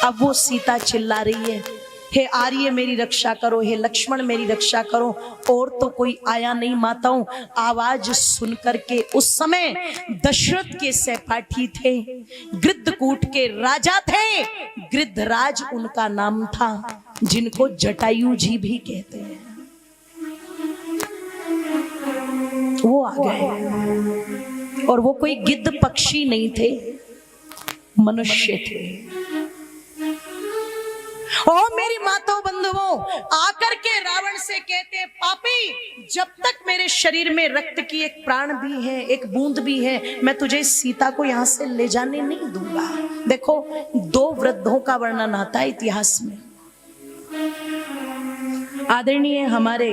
अब वो सीता चिल्ला रही है, हे आर्य मेरी रक्षा करो, हे लक्ष्मण मेरी रक्षा करो। और तो कोई आया नहीं माताओं। आवाज सुन करके उस समय दशरथ के सहपाठी थे, गृद्धकूट के राजा थे, गृद्धराज उनका नाम था, जिनको जटायु जी भी कहते हैं। वो आ गए और वो कोई गिद्ध पक्षी नहीं थे, मनुष्य थे। ओ मेरी माताओं बंधुओं, आकर के रावण से कहते, पापी, जब तक मेरे शरीर में रक्त की एक प्राण भी है, एक बूंद भी है, मैं तुझे सीता को यहां से ले जाने नहीं दूंगा। देखो, दो वृद्धों का वर्णन आता है इतिहास में। आदरणीय हमारे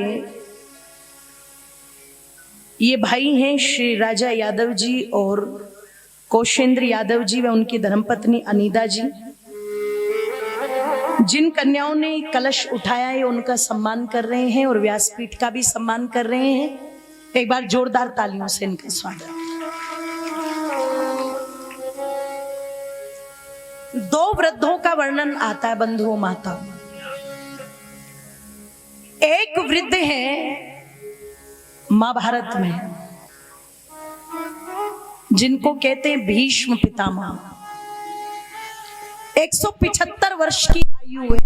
ये भाई हैं श्री राजा यादव जी और कौशेंद्र यादव जी व उनकी धर्मपत्नी अनीता जी। जिन कन्याओं ने कलश उठाया है उनका सम्मान कर रहे हैं और व्यासपीठ का भी सम्मान कर रहे हैं। एक बार जोरदार तालियों से इनका स्वागत। दो वृद्धों का वर्णन आता है बंधुओं माताओं। एक वृद्ध है महाभारत में, जिनको कहते हैं भीष्म पितामह। 175 वर्ष की आयु है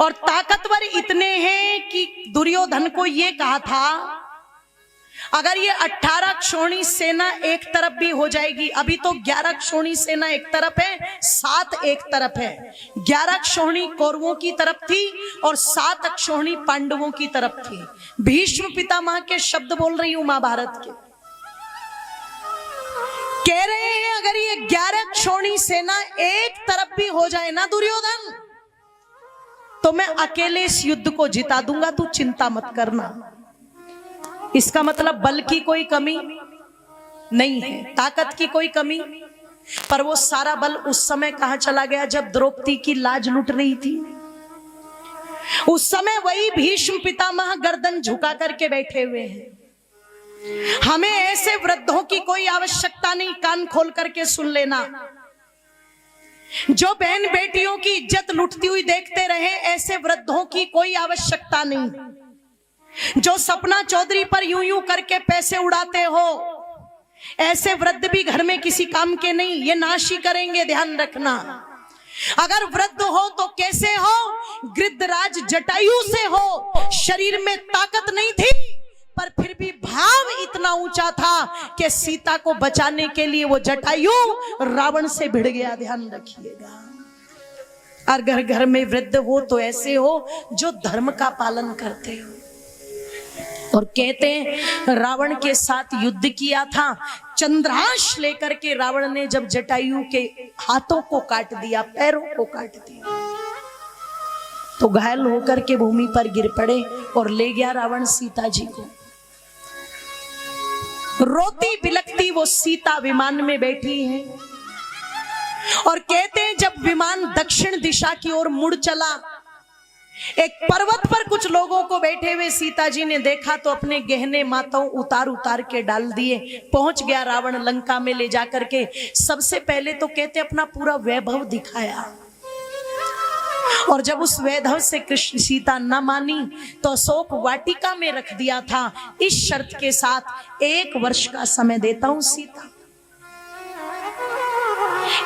और ताकतवर इतने हैं कि दुर्योधन को यह कहा था, अगर ये 18 क्षोणी सेना एक तरफ भी हो जाएगी, अभी तो 11 क्षोणी सेना एक तरफ है, 7 एक तरफ है। 11 क्षोणी कौरवों की तरफ थी और 7 क्षोणी पांडवों की तरफ थी। भीष्म पितामह के शब्द बोल रही हूं महाभारत के। कह रहे हैं अगर ये 11 क्षोणी सेना एक तरफ भी हो जाए ना दुर्योधन, तो मैं अकेले इस युद्ध को जिता दूंगा, तू चिंता मत करना। इसका मतलब बल की कोई कमी नहीं है, ताकत की कोई कमी। पर वो सारा बल उस समय कहां चला गया जब द्रौपदी की लाज लुट रही थी। उस समय वही भीष्म पितामह गर्दन झुका करके बैठे हुए हैं। हमें ऐसे वृद्धों की कोई आवश्यकता नहीं, कान खोल करके सुन लेना। जो बहन बेटियों की इज्जत लुटती हुई देखते रहे, ऐसे वृद्धों की कोई आवश्यकता नहीं। जो सपना चौधरी पर यूं यूं करके पैसे उड़ाते हो, ऐसे वृद्ध भी घर में किसी काम के नहीं, ये नाश ही करेंगे, ध्यान रखना। अगर वृद्ध हो तो कैसे हो? गृद्धराज जटायु से हो। शरीर में ताकत नहीं थी पर फिर भी भाव इतना ऊंचा था कि सीता को बचाने के लिए वो जटायु रावण से भिड़ गया, ध्यान रखिएगा। और घर घर में वृद्ध हो तो ऐसे हो जो धर्म का पालन करते हो। और कहते हैं रावण के साथ युद्ध किया था, चंद्रांश लेकर के रावण ने जब जटायु के हाथों को काट दिया, पैरों को काट दिया, तो घायल होकर के भूमि पर गिर पड़े और ले गया रावण सीता जी को। रोती बिलखती वो सीता विमान में बैठी है और कहते हैं जब विमान दक्षिण दिशा की ओर मुड़ चला, एक पर्वत पर कुछ लोगों को बैठे हुए सीता जी ने देखा तो अपने गहने माताओं उतार उतार के डाल दिए। पहुंच गया रावण लंका में ले जाकर के। सबसे पहले तो कहते अपना पूरा वैभव दिखाया और जब उस वैभव से कृष्ण सीता न मानी तो अशोक वाटिका में रख दिया था, इस शर्त के साथ 1 वर्ष का समय देता हूं सीता,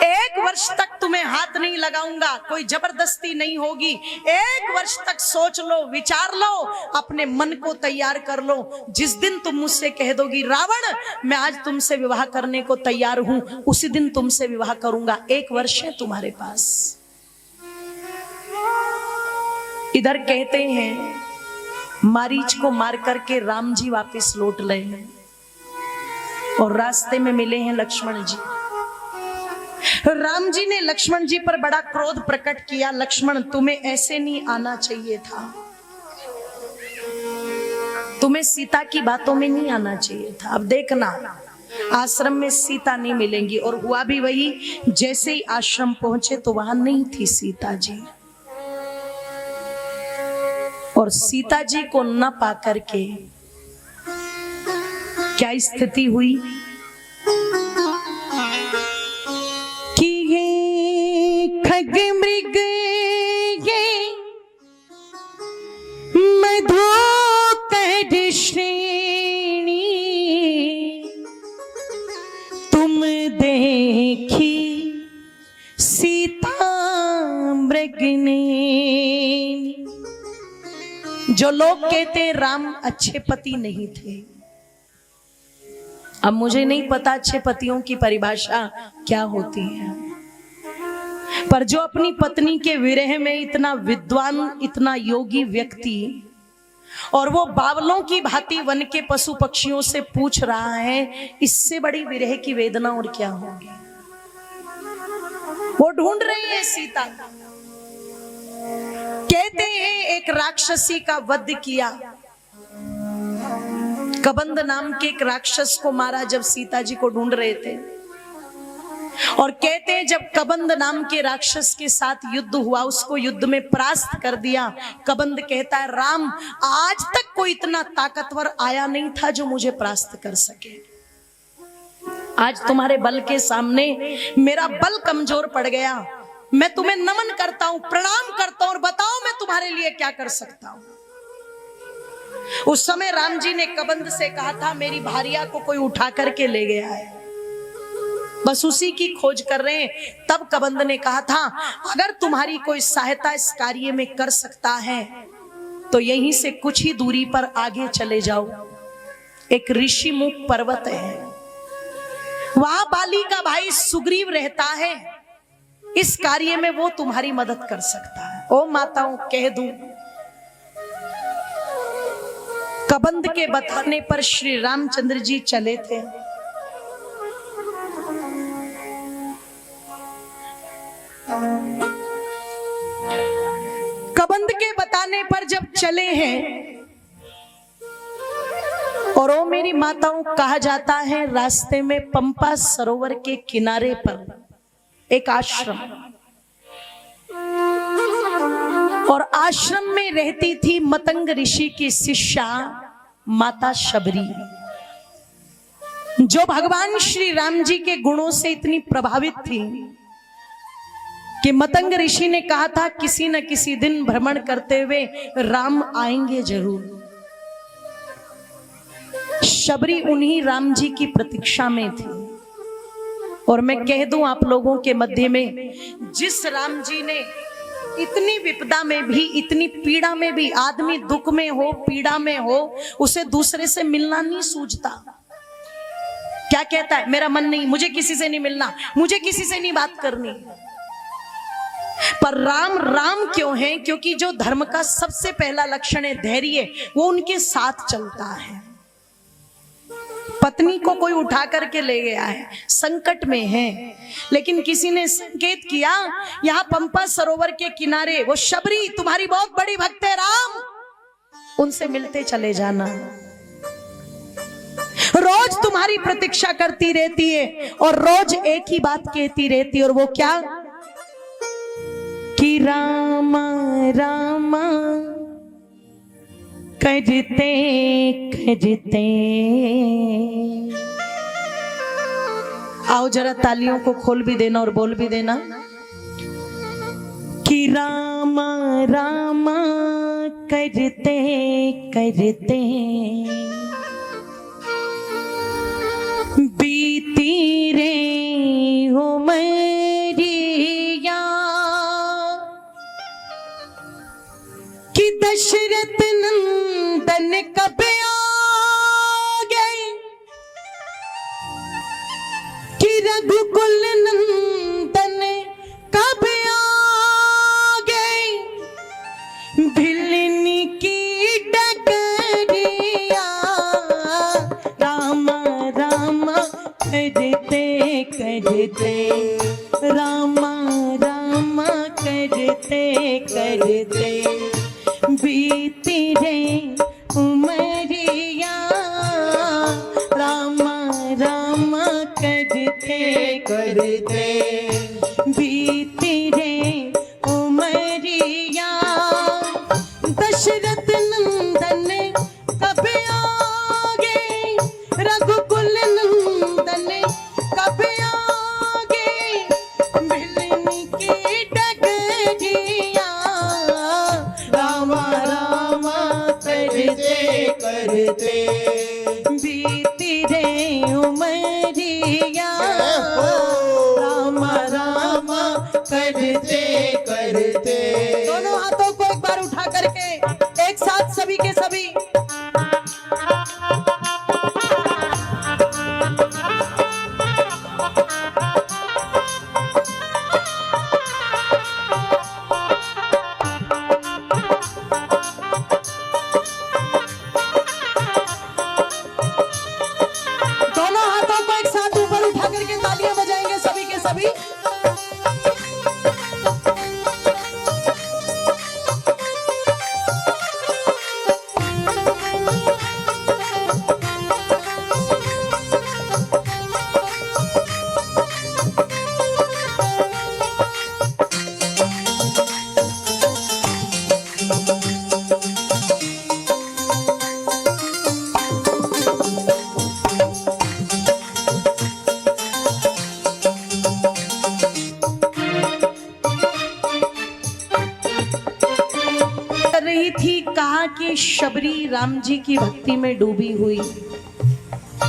1 वर्ष तक तुम्हें हाथ नहीं लगाऊंगा, कोई जबरदस्ती नहीं होगी। 1 वर्ष तक सोच लो, विचार लो, अपने मन को तैयार कर लो। जिस दिन तुम मुझसे कह दोगी रावण मैं आज तुमसे विवाह करने को तैयार हूं, उसी दिन तुमसे विवाह करूंगा। 1 वर्ष है तुम्हारे पास। इधर कहते हैं मारीच को मार करके राम जी वापस लौट रहे हैं और रास्ते में मिले हैं लक्ष्मण जी। राम जी ने लक्ष्मण जी पर बड़ा क्रोध प्रकट किया, लक्ष्मण तुम्हें ऐसे नहीं आना चाहिए था, तुम्हें सीता की बातों में नहीं आना चाहिए था। अब देखना आश्रम में सीता नहीं मिलेंगी। और हुआ भी वही, जैसे ही आश्रम पहुंचे तो वहां नहीं थी सीता जी। और सीता जी को न पा करके क्या स्थिति हुई कि खग मृग ये मधु कढ़ श्रेणी, तुम देखी सीता मृगने। जो लोग कहते राम अच्छे पति नहीं थे, अब मुझे नहीं पता अच्छे पतियों की परिभाषा क्या होती है, पर जो अपनी पत्नी के विरह में इतना विद्वान, इतना योगी व्यक्ति, और वो बावलों की भांति वन के पशु पक्षियों से पूछ रहा है, इससे बड़ी विरह की वेदना और क्या होगी। वो ढूंढ रही है सीता। कहते हैं एक राक्षसी का वध किया, कबंद नाम के एक राक्षस को मारा जब सीता जी को ढूंढ रहे थे। और कहते हैं जब कबंद नाम के राक्षस के साथ युद्ध हुआ, उसको युद्ध में परास्त कर दिया। कबंद कहता है, राम आज तक कोई इतना ताकतवर आया नहीं था जो मुझे परास्त कर सके। आज तुम्हारे बल के सामने मेरा बल कमजोर पड़ गया। मैं तुम्हें नमन करता हूं, प्रणाम करता हूं, और बताओ मैं तुम्हारे लिए क्या कर सकता हूं। उस समय राम जी ने कबंद से कहा था, मेरी भारिया को कोई उठा करके ले गया है, बस उसी की खोज कर रहे हैं। तब कबंद ने कहा था, अगर तुम्हारी कोई सहायता इस कार्य में कर सकता है तो यहीं से कुछ ही दूरी पर आगे चले जाओ। एक ऋषिमुख पर्वत है, वहां बाली का भाई सुग्रीव रहता है, इस कार्य में वो तुम्हारी मदद कर सकता है। ओ माताओं, कह दूं, कबंद के बताने पर श्री रामचंद्र जी चले थे। कबंद के बताने पर जब चले हैं, और ओ मेरी माताओं, कहा जाता है रास्ते में पंपा सरोवर के किनारे पर एक आश्रम, और आश्रम में रहती थी मतंग ऋषि की शिष्या माता शबरी, जो भगवान श्री राम जी के गुणों से इतनी प्रभावित थी कि मतंग ऋषि ने कहा था, किसी न किसी दिन भ्रमण करते हुए राम आएंगे जरूर। शबरी उन्हीं राम जी की प्रतीक्षा में थी। और मैं कह दूं आप लोगों के मध्य में, जिस राम जी ने इतनी विपदा में भी, इतनी पीड़ा में भी, आदमी दुख में हो, पीड़ा में हो, उसे दूसरे से मिलना नहीं सूझता। क्या कहता है, मेरा मन नहीं, मुझे किसी से नहीं मिलना, मुझे किसी से नहीं बात करनी। पर राम राम क्यों है? क्योंकि जो धर्म का सबसे पहला लक्षण है धैर्य, वो उनके साथ चलता है। पत्नी को कोई उठा करके ले गया है, संकट में है, लेकिन किसी ने संकेत किया, यहाँ पंपा सरोवर के किनारे वो शबरी तुम्हारी बहुत बड़ी भक्त है राम, उनसे मिलते चले जाना, रोज तुम्हारी प्रतीक्षा करती रहती है और रोज एक ही बात कहती रहती है, और वो क्या कि रामा रामा करते करते। आओ जरा तालियों को खोल भी देना और बोल भी देना कि रामा रामा करते करते बीती रे उमरिया कि दशरथ नंदन कब आ गए, कि रघुकुल नंदन कब आ गए, भिलनी की डगरिया राम राम करते करते, राम राम करते करते बीती रे उमरिया राम राम करते करते बीती रे उमरिया। दशरथ नंदन कब आ गए, रघुकुल नंदन कब आ गए, भिलनी की डग करते करते। दोनों हाथों को एक बार उठा करके एक साथ सभी के सभी दोनों हाथों को एक साथ ऊपर उठा करके तालियां बजाएंगे सभी के सभी। कर रही थी, कहा कि शबरी राम जी की भक्ति में डूबी हुई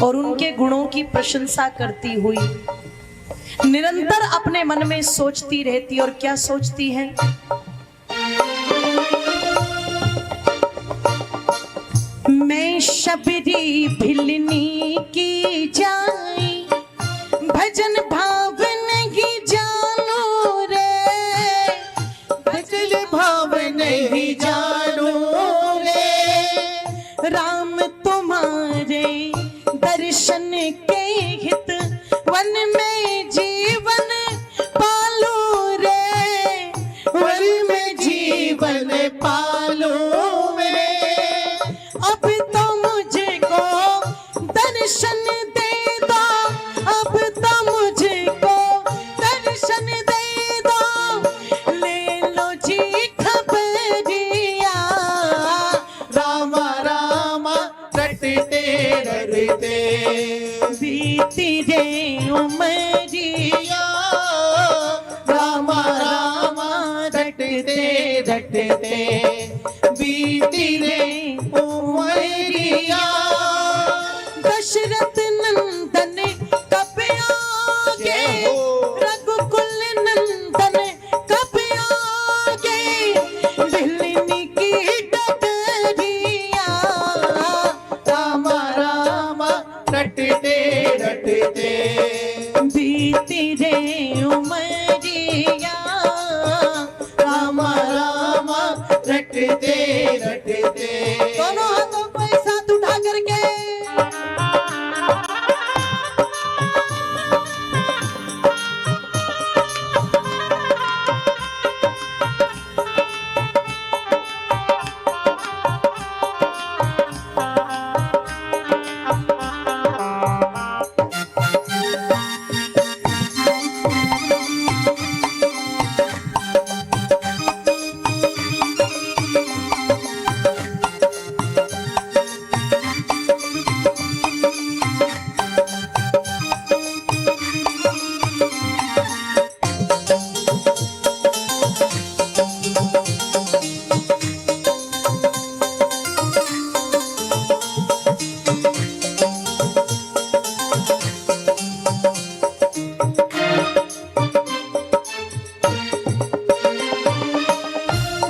और उनके गुणों की प्रशंसा करती हुई निरंतर अपने मन में सोचती रहती। और क्या सोचती है? मैं शबरी भिलनी की जाई, भजन भाव नहीं जानू रे, भजन भाव नहीं जानू रे। राम तुम्हारे दर्शन के हित वन में जीवन पालू रे, वन में जीवन पालू मैं। अब तो मुझको दर्शन दे दो, अब तो मुझको दर्शन दे दो, ले लो जी खबरिया। राम राम रटते रटते बीती रे उमरिया, राम राम रटते रटते बीती रे उमरिया। दशरथ नंदन कब आगे, रघुकुल नंदन कब आगे, भिलनी की डगरिया। राम राम रटते रटते बीती रे उमरिया, राम राम रटते रटते। दोनों हाथों को एक साथ उठा करके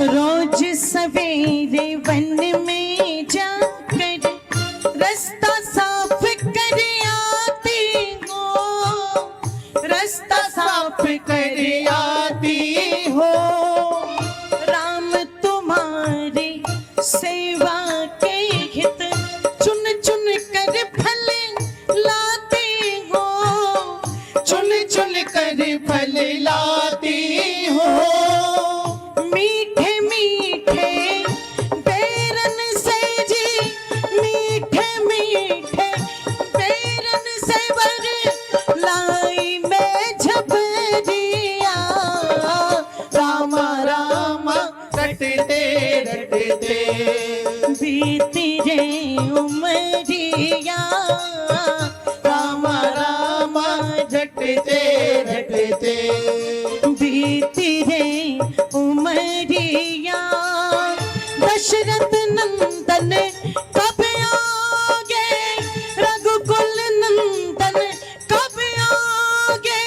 रोज सवेरे वन में जाकर रास्ता साफ कर आती हो, रास्ता साफ कर आती हो। राम तुम्हारे सेवा के हित चुन चुन कर फल लाते हो, चुन चुन कर फल लाती हो। मीठे मीठे बेरन से जी, मीठे मीठे बेरन से बर लाई मैं झबरिया। राम राम रटते रटते बीती रे उमरिया, राम राम रटते रटते बीती रे उमरिया। दशरथ नंदन कब आगे, रघुकुल नंदन कब आगे,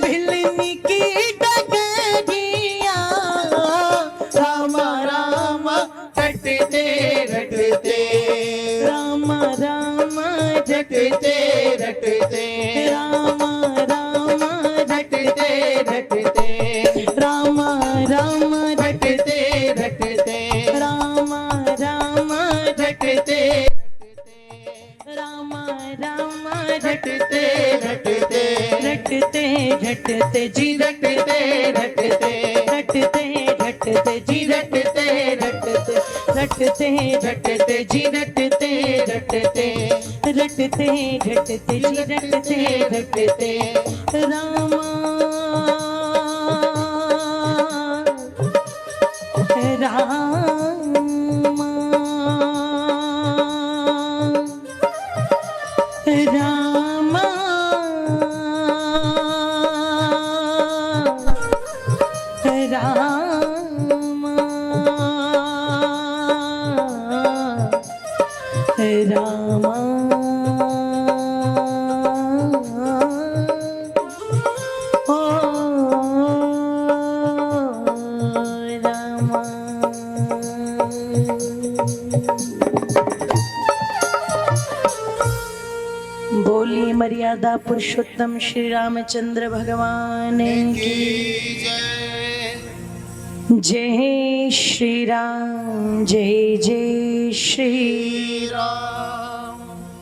भिलनी की डग रटते राम राम रटते रटते राम राम रटते राम राम रटते रटते रटते रटते जी रटते रटते रटते रटते जी रटते रटते रटते रटते जी रटते रटते रटते रटते जी रटते रटते राम राम राम राम ओ राम बोली मर्यादा पुरुषोत्तम श्री रामचंद्र भगवान की जय श्री राम जय जय श्री राम